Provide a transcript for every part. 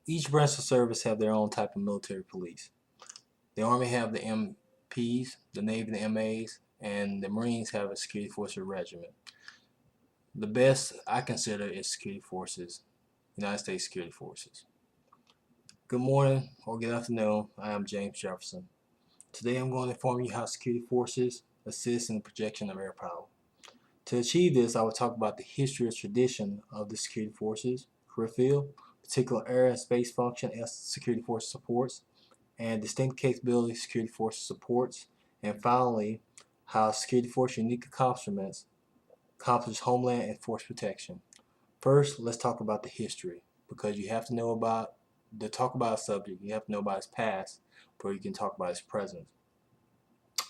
Each branch of service have their own type of military police. The Army have the MPs, the Navy the MAs, and the Marines have a security forces regiment. The best I consider is security forces, United States Security Forces. Good morning or good afternoon. I am James Jefferson. Today I'm going to inform you how security forces assist in the projection of air power. To achieve this, I will talk about the history and tradition of the security forces, career field, particular air and space function as security force supports, and distinct capability security forces supports, and finally, how security force unique accomplishments accomplish homeland and force protection. First, let's talk about the history because you have to know about to talk about a subject, you have to know about its past before you can talk about its present.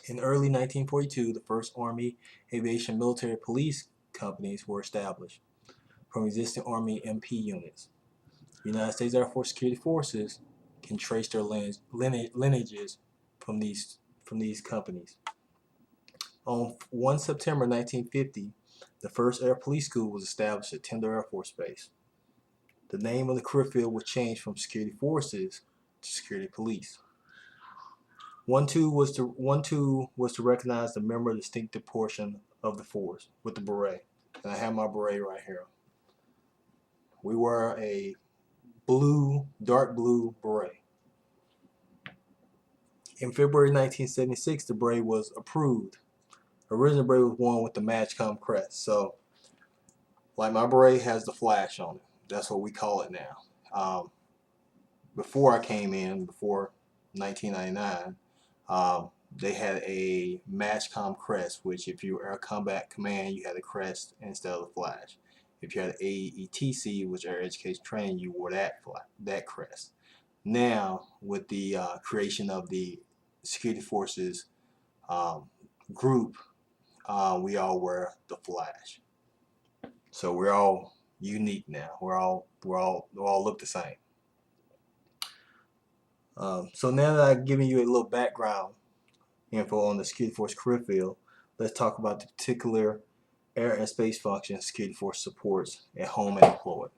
In early 1942, the first Army aviation military police companies were established from existing Army MP units. The United States Air Force Security Forces can trace their lineages from these companies. On 1 September 1950, the first Air Police School was established at Tyndall Air Force Base. The name of the career field was changed from Security Forces to Security Police. 1-2 was to recognize the member distinctive portion of the force with the beret. And I have my beret right here. We wear a dark blue beret. In February 1976, the beret was approved. Original beret was worn with the MAJCOM crest. So, like my beret has the flash on it. That's what we call it now. Before I came in, before 1999, they had a MAJCOM crest, which if you were Air Combat Command, you had a crest instead of the flash. If you had AETC, which Air Education Training, you wore that crest. Now, with the creation of the Security Forces um, group, we all wear the flash. So we're all unique now. We all look the same. So now that I've given you a little background info on the Security Force career field, let's talk about the particular air and space function Security Force supports at home and deployed.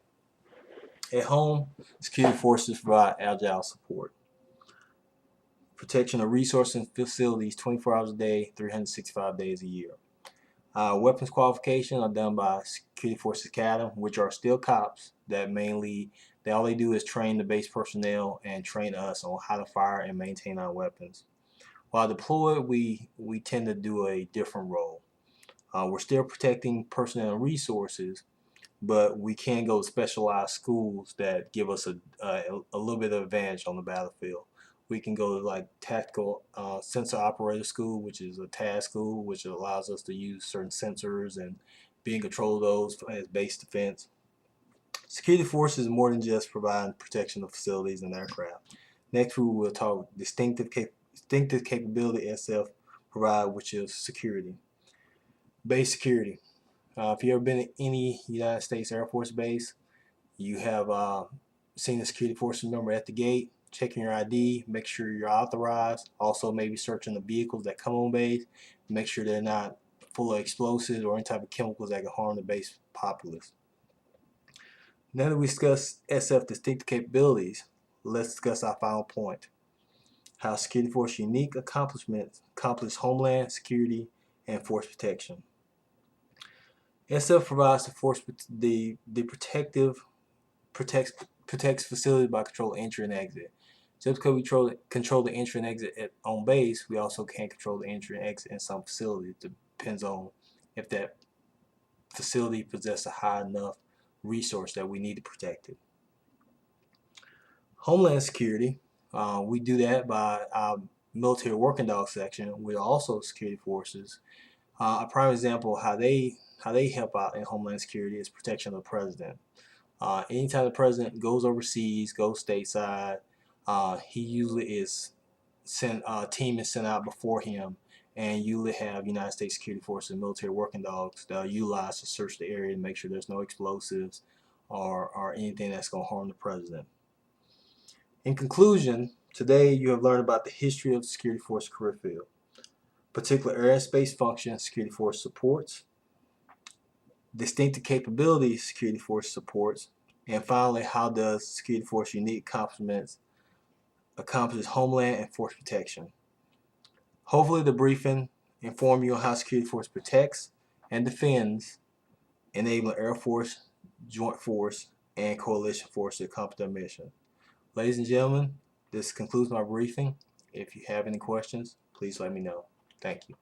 At home, Security Forces provide agile support, protection of resources and facilities 24 hours a day, 365 days a year. Weapons qualifications are done by Security Forces Academy, which are still cops that all they do is train the base personnel and train us on how to fire and maintain our weapons. While deployed, we tend to do a different role. We're still protecting personnel and resources, but we can go to specialized schools that give us a little bit of advantage on the battlefield. We can go to like tactical sensor operator school, which is a TAS school, which allows us to use certain sensors and be in control of those as base defense. Security forces is more than just providing protection of facilities and aircraft. Next, we will talk distinctive capability SF provide, which is security. Base security. If you've ever been at any United States Air Force base, you have seen the security forces member at the gate, checking your ID, make sure you're authorized. Also, maybe searching the vehicles that come on base, make sure they're not full of explosives or any type of chemicals that can harm the base populace. Now that we discussed SF distinctive capabilities, let's discuss our final point: how security force unique accomplishments accomplish homeland security and force protection. SF provides the protective protects facilities by controlling entry and exit. Just because we control the entry and exit on base, we also can't control the entry and exit in some facilities. It depends on if that facility possesses a high enough resource that we need to protect it. Homeland security, we do that by our military working dog section. We're also security forces. A prime example of how they help out in homeland security is protection of the president. Anytime the president goes overseas, goes stateside, he usually is sent. A team is sent out before him, and usually have United States Security Forces and military working dogs that are utilized to search the area and make sure there's no explosives or anything that's going to harm the president. In conclusion, today you have learned about the history of the security force career field, particular air and space function security force supports, distinctive capabilities security force supports, And finally, how does security force unique accomplishments accomplishes homeland and force protection? Hopefully the briefing informed you on how security force protects and defends, enabling Air Force, Joint Force, and Coalition Force to accomplish their mission. Ladies and gentlemen, this concludes my briefing. If you have any questions, please let me know. Thank you.